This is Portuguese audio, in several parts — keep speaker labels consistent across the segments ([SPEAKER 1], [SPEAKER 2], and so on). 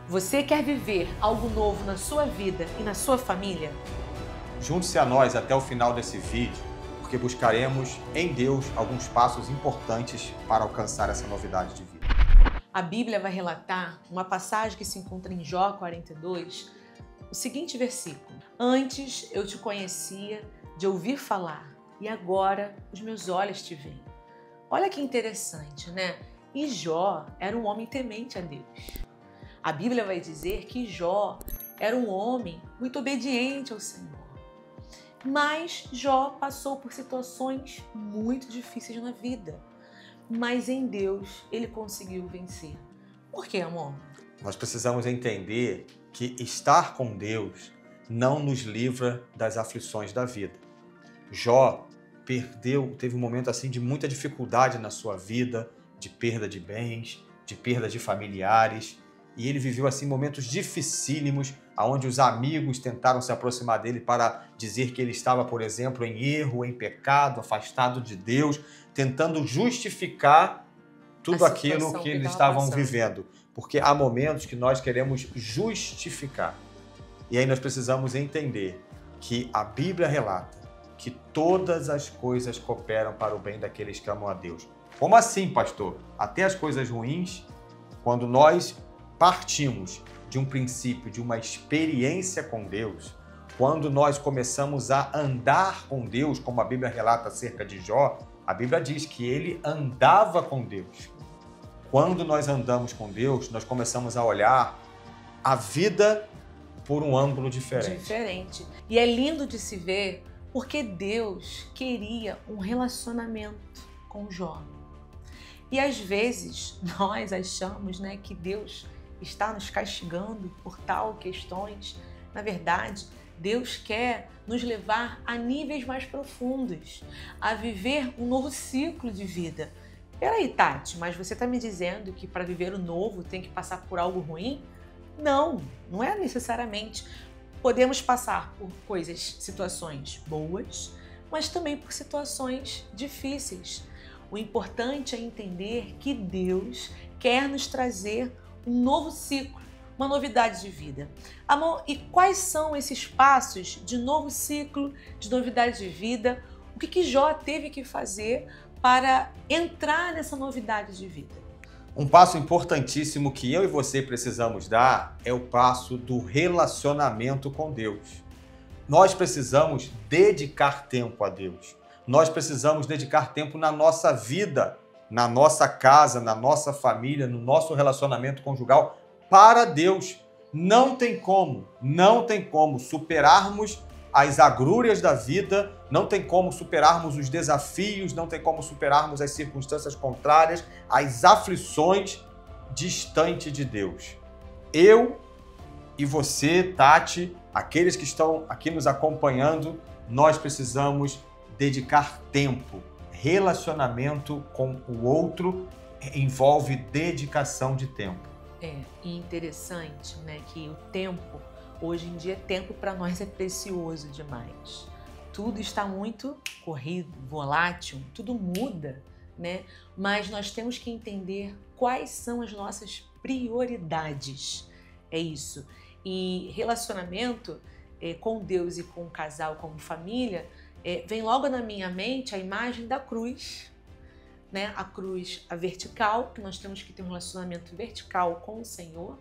[SPEAKER 1] Você quer viver algo novo na sua vida e na sua família?
[SPEAKER 2] Junte-se a nós até o final desse vídeo, porque buscaremos em Deus alguns passos importantes para alcançar essa novidade de vida.
[SPEAKER 1] A Bíblia vai relatar uma passagem que se encontra em Jó 42, o seguinte versículo: Antes eu te conhecia de ouvir falar, e agora os meus olhos te veem. Olha que interessante, né? E Jó era um homem temente a Deus. A Bíblia vai dizer que Jó era um homem muito obediente ao Senhor. Mas Jó passou por situações muito difíceis na vida. Mas em Deus ele conseguiu vencer. Por quê, amor?
[SPEAKER 2] Nós precisamos entender que estar com Deus não nos livra das aflições da vida. Jó teve um momento assim de muita dificuldade na sua vida, de perda de bens, de perda de familiares, e ele viveu assim momentos dificílimos, onde os amigos tentaram se aproximar dele para dizer que ele estava, por exemplo, em erro, em pecado, afastado de Deus, tentando justificar tudo aquilo que eles estavam vivendo. Porque há momentos que nós queremos justificar. E aí nós precisamos entender que a Bíblia relata que todas as coisas cooperam para o bem daqueles que amam a Deus. Como assim, pastor? Até as coisas ruins, quando nós partimos de um princípio, de uma experiência com Deus, quando nós começamos a andar com Deus, como a Bíblia relata acerca de Jó, a Bíblia diz que ele andava com Deus. Quando nós andamos com Deus, nós começamos a olhar a vida por um ângulo diferente.
[SPEAKER 1] E é lindo de se ver porque Deus queria um relacionamento com Jó. E às vezes nós achamos, que Deus está nos castigando por tal questões. Na verdade, Deus quer nos levar a níveis mais profundos, a viver um novo ciclo de vida. Peraí, Tati, mas você está me dizendo que para viver o novo tem que passar por algo ruim? Não, não é necessariamente. Podemos passar por situações boas, mas também por situações difíceis. O importante é entender que Deus quer nos trazer um novo ciclo, uma novidade de vida. Amor, e quais são esses passos de novo ciclo, de novidade de vida? O que Jó teve que fazer para entrar nessa novidade de vida?
[SPEAKER 2] Um passo importantíssimo que eu e você precisamos dar é o passo do relacionamento com Deus. Nós precisamos dedicar tempo a Deus. Nós precisamos dedicar tempo na nossa vida, na nossa casa, na nossa família, no nosso relacionamento conjugal para Deus. Não tem como superarmos as agrúrias da vida, não tem como superarmos os desafios, não tem como superarmos as circunstâncias contrárias, as aflições distante de Deus. Eu e você, Tati, aqueles que estão aqui nos acompanhando, nós precisamos dedicar tempo. Relacionamento com o outro envolve dedicação de tempo.
[SPEAKER 1] E interessante, que o tempo, hoje em dia, tempo para nós é precioso demais. Tudo está muito corrido, volátil, tudo muda, Mas nós temos que entender quais são as nossas prioridades. É isso. E relacionamento com Deus e com o casal, como família, vem logo na minha mente a imagem da cruz. A cruz, a vertical, que nós temos que ter um relacionamento vertical com o Senhor,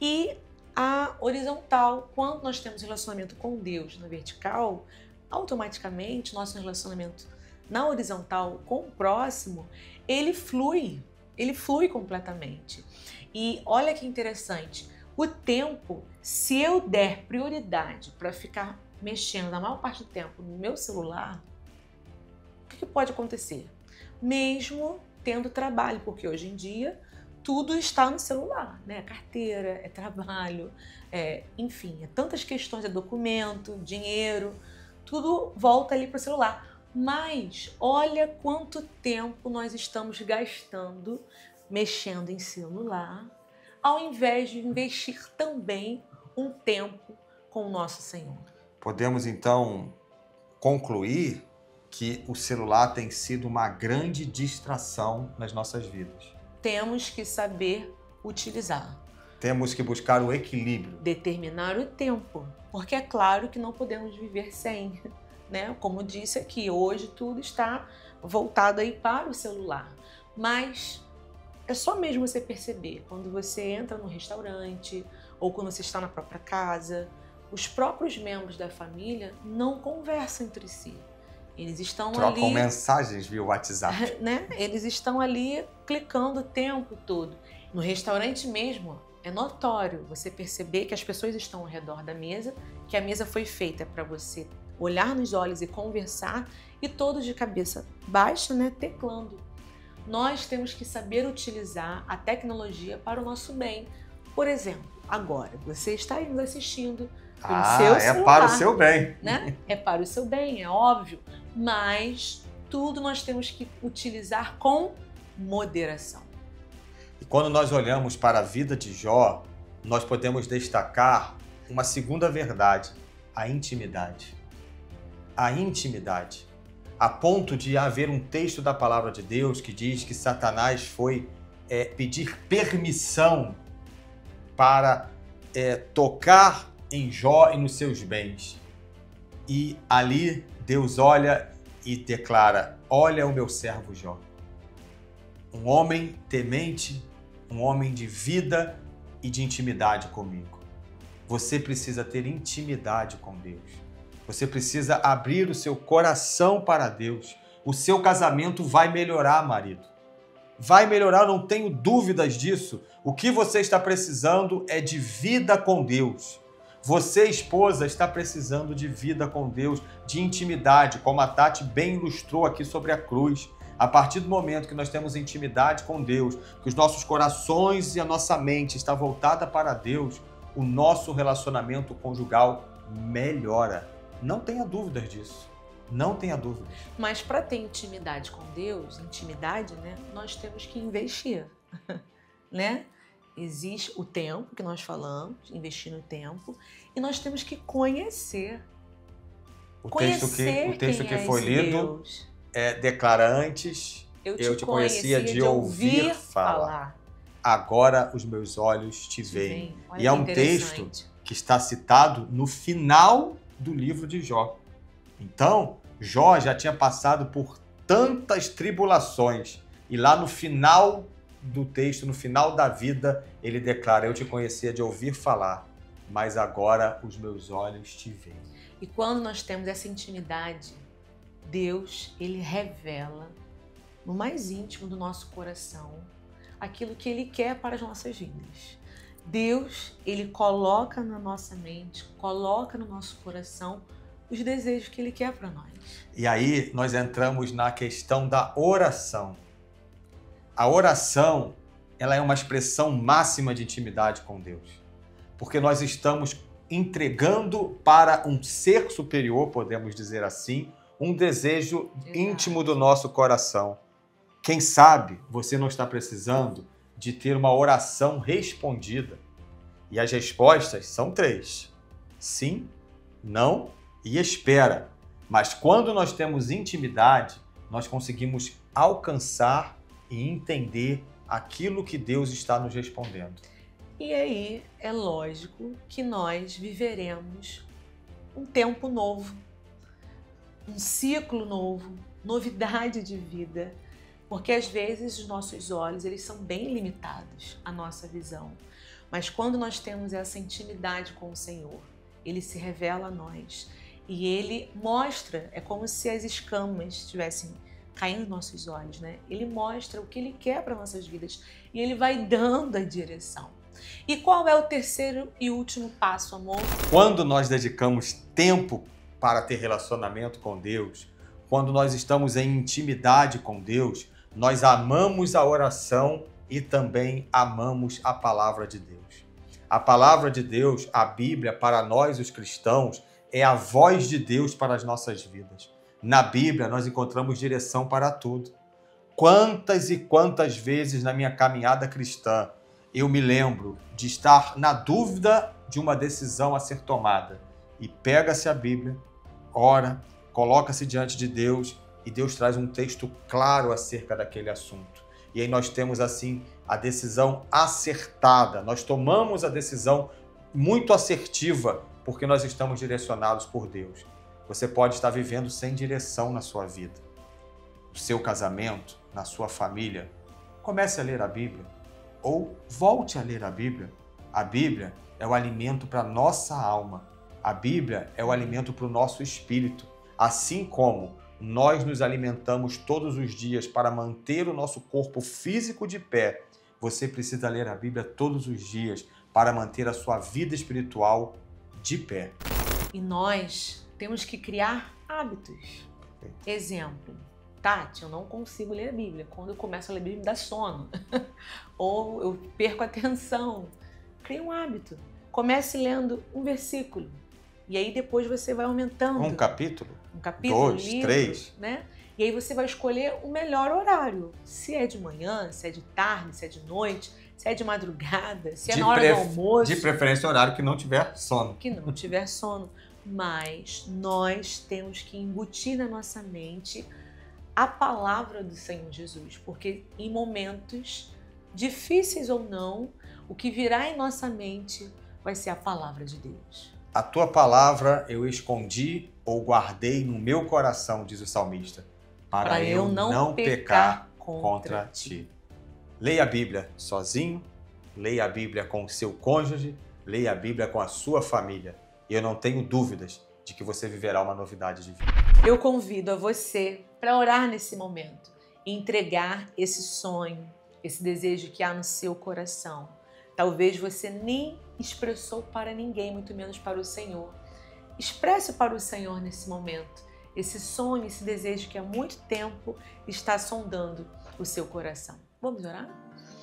[SPEAKER 1] e a horizontal, quando nós temos relacionamento com Deus na vertical, automaticamente nosso relacionamento na horizontal com o próximo, ele flui completamente. E olha que interessante, o tempo, se eu der prioridade para ficar mexendo a maior parte do tempo no meu celular, o que pode acontecer? Mesmo tendo trabalho, porque hoje em dia tudo está no celular, Carteira, é trabalho, enfim, tantas questões, documento, dinheiro, tudo volta ali para o celular. Mas olha quanto tempo nós estamos gastando mexendo em celular, ao invés de investir também um tempo com o nosso Senhor.
[SPEAKER 2] Podemos então concluir que o celular tem sido uma grande distração nas nossas vidas.
[SPEAKER 1] Temos que saber utilizar.
[SPEAKER 2] Temos que buscar o equilíbrio.
[SPEAKER 1] Determinar o tempo, porque é claro que não podemos viver sem, né? Como disse aqui, hoje tudo está voltado aí para o celular, mas é só mesmo você perceber quando você entra no restaurante ou quando você está na própria casa, os próprios membros da família não conversam entre si. Eles estão
[SPEAKER 2] Trocam
[SPEAKER 1] ali,
[SPEAKER 2] mensagens via WhatsApp.
[SPEAKER 1] né? Eles estão ali clicando o tempo todo. No restaurante mesmo, é notório você perceber que as pessoas estão ao redor da mesa, que a mesa foi feita para você olhar nos olhos e conversar, e todos de cabeça baixa, né, teclando. Nós temos que saber utilizar a tecnologia para o nosso bem. Por exemplo, agora, você está nos assistindo pelo seu celular.
[SPEAKER 2] É para o seu bem.
[SPEAKER 1] Né? É para o seu bem, é óbvio. Mas tudo nós temos que utilizar com moderação.
[SPEAKER 2] E quando nós olhamos para a vida de Jó, nós podemos destacar uma segunda verdade, a intimidade. A intimidade. A ponto de haver um texto da palavra de Deus que diz que Satanás foi pedir permissão para tocar em Jó e nos seus bens. E ali Deus olha e declara: olha o meu servo Jó. Um homem temente, um homem de vida e de intimidade comigo. Você precisa ter intimidade com Deus. Você precisa abrir o seu coração para Deus. O seu casamento vai melhorar, marido. Vai melhorar, não tenho dúvidas disso. O que você está precisando é de vida com Deus. Você, esposa, está precisando de vida com Deus, de intimidade, como a Tati bem ilustrou aqui sobre a cruz. A partir do momento que nós temos intimidade com Deus, que os nossos corações e a nossa mente está voltada para Deus, o nosso relacionamento conjugal melhora. Não tenha dúvidas disso. Não tenha dúvidas.
[SPEAKER 1] Mas para ter intimidade com Deus, intimidade, né, nós temos que investir, né? Existe o tempo que nós falamos, investir no tempo, e nós temos que conhecer.
[SPEAKER 2] O texto que foi lido declara antes, eu te conhecia de ouvir falar. Agora os meus olhos te veem. E é um texto que está citado no final do livro de Jó. Então, Jó já tinha passado por tantas tribulações. E lá no final do texto, no final da vida, ele declara: eu te conhecia de ouvir falar, mas agora os meus olhos te veem.
[SPEAKER 1] E quando nós temos essa intimidade, Deus, ele revela no mais íntimo do nosso coração aquilo que ele quer para as nossas vidas. Deus, ele coloca na nossa mente, coloca no nosso coração os desejos que ele quer para nós.
[SPEAKER 2] E aí nós entramos na questão da oração. A oração, ela é uma expressão máxima de intimidade com Deus. Porque nós estamos entregando para um ser superior, podemos dizer assim, um desejo íntimo do nosso coração. Quem sabe você não está precisando de ter uma oração respondida. E as respostas são 3. Sim, não e espera. Mas quando nós temos intimidade, nós conseguimos alcançar e entender aquilo que Deus está nos respondendo.
[SPEAKER 1] E aí é lógico que nós viveremos um tempo novo, um ciclo novo, novidade de vida. Porque às vezes os nossos olhos, eles são bem limitados, a nossa visão. Mas quando nós temos essa intimidade com o Senhor, ele se revela a nós. E ele mostra, é como se as escamas estivessem caindo nos nossos olhos, né? Ele mostra o que ele quer para nossas vidas. E ele vai dando a direção. E qual é o terceiro e último passo, amor?
[SPEAKER 2] Quando nós dedicamos tempo para ter relacionamento com Deus, quando nós estamos em intimidade com Deus, nós amamos a oração e também amamos a palavra de Deus. A palavra de Deus, a Bíblia, para nós os cristãos, é a voz de Deus para as nossas vidas. Na Bíblia, nós encontramos direção para tudo. Quantas e quantas vezes na minha caminhada cristã eu me lembro de estar na dúvida de uma decisão a ser tomada. E pega-se a Bíblia, ora, coloca-se diante de Deus e Deus traz um texto claro acerca daquele assunto. E aí nós temos, assim, a decisão acertada. Nós tomamos a decisão muito assertiva porque nós estamos direcionados por Deus. Você pode estar vivendo sem direção na sua vida, no seu casamento, na sua família. Comece a ler a Bíblia ou volte a ler a Bíblia. A Bíblia é o alimento para a nossa alma. A Bíblia é o alimento para o nosso espírito. Assim como nós nos alimentamos todos os dias para manter o nosso corpo físico de pé, você precisa ler a Bíblia todos os dias para manter a sua vida espiritual de pé.
[SPEAKER 1] E nós temos que criar hábitos. Exemplo, Tati, eu não consigo ler a Bíblia. Quando eu começo a ler a Bíblia, me dá sono. Ou eu perco a atenção. Crie um hábito. Comece lendo um versículo. E aí depois você vai aumentando.
[SPEAKER 2] Um capítulo?
[SPEAKER 1] Um capítulo,
[SPEAKER 2] 2,
[SPEAKER 1] livro,
[SPEAKER 2] 3.
[SPEAKER 1] né? E aí você vai escolher o melhor horário. Se é de manhã, se é de tarde, se é de noite, se é de madrugada, se é na hora do almoço.
[SPEAKER 2] De preferência horário que não tiver sono.
[SPEAKER 1] Que não tiver sono. Mas nós temos que embutir na nossa mente a palavra do Senhor Jesus. Porque em momentos difíceis ou não, o que virá em nossa mente vai ser a palavra de Deus.
[SPEAKER 2] A tua palavra eu escondi ou guardei no meu coração, diz o salmista, para eu não pecar contra ti. Leia a Bíblia sozinho, leia a Bíblia com o seu cônjuge, leia a Bíblia com a sua família. E eu não tenho dúvidas de que você viverá uma novidade de vida.
[SPEAKER 1] Eu convido a você para orar nesse momento e entregar esse sonho, esse desejo que há no seu coração. Talvez você nem expressou para ninguém, muito menos para o Senhor. Expresse para o Senhor nesse momento esse sonho, esse desejo que há muito tempo está sondando o seu coração. Vamos orar?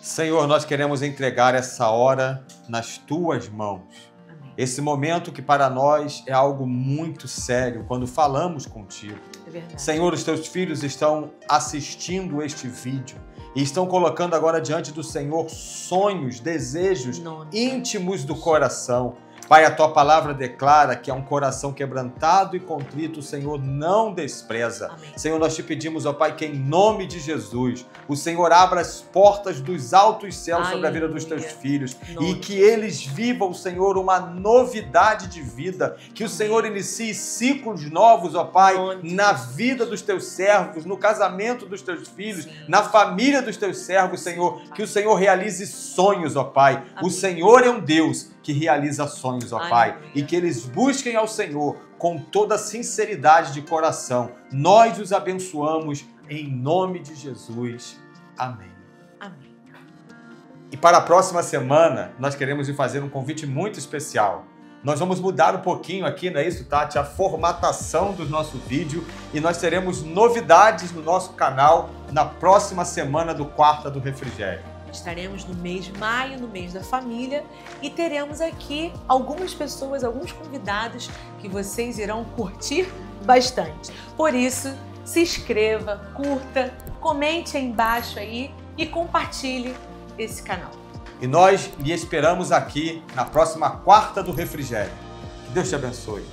[SPEAKER 2] Senhor, nós queremos entregar essa hora nas tuas mãos.
[SPEAKER 1] Amém.
[SPEAKER 2] Esse momento que para nós é algo muito sério quando falamos contigo.
[SPEAKER 1] É verdade.
[SPEAKER 2] Senhor, os teus filhos estão assistindo este vídeo e estão colocando agora diante do Senhor sonhos, desejos íntimos do coração. Pai, a tua palavra declara que é um coração quebrantado e contrito, o Senhor não despreza.
[SPEAKER 1] Amém.
[SPEAKER 2] Senhor, nós te pedimos, ó Pai, que em nome de Jesus, o Senhor abra as portas dos altos céus sobre a vida dos teus filhos e que eles vivam, Senhor, uma novidade de vida, que o Senhor inicie ciclos novos, ó Pai, na vida dos teus servos, no casamento dos teus filhos, na família dos teus servos, Senhor, que o Senhor realize sonhos, ó Pai. O Senhor é um Deus que realiza sonhos, ó Pai, e que eles busquem ao Senhor com toda sinceridade de coração. Nós os abençoamos em nome de Jesus. Amém.
[SPEAKER 1] Amém.
[SPEAKER 2] E para a próxima semana, nós queremos lhe fazer um convite muito especial. Nós vamos mudar um pouquinho aqui, não é isso, Tati? A formatação do nosso vídeo e nós teremos novidades no nosso canal na próxima semana do Quarta do Refrigério.
[SPEAKER 1] Estaremos no mês de maio, no mês da família, e teremos aqui algumas pessoas, alguns convidados que vocês irão curtir bastante. Por isso, se inscreva, curta, comente aí embaixo aí e compartilhe esse canal.
[SPEAKER 2] E nós lhe esperamos aqui na próxima Quarta do Refrigério. Que Deus te abençoe.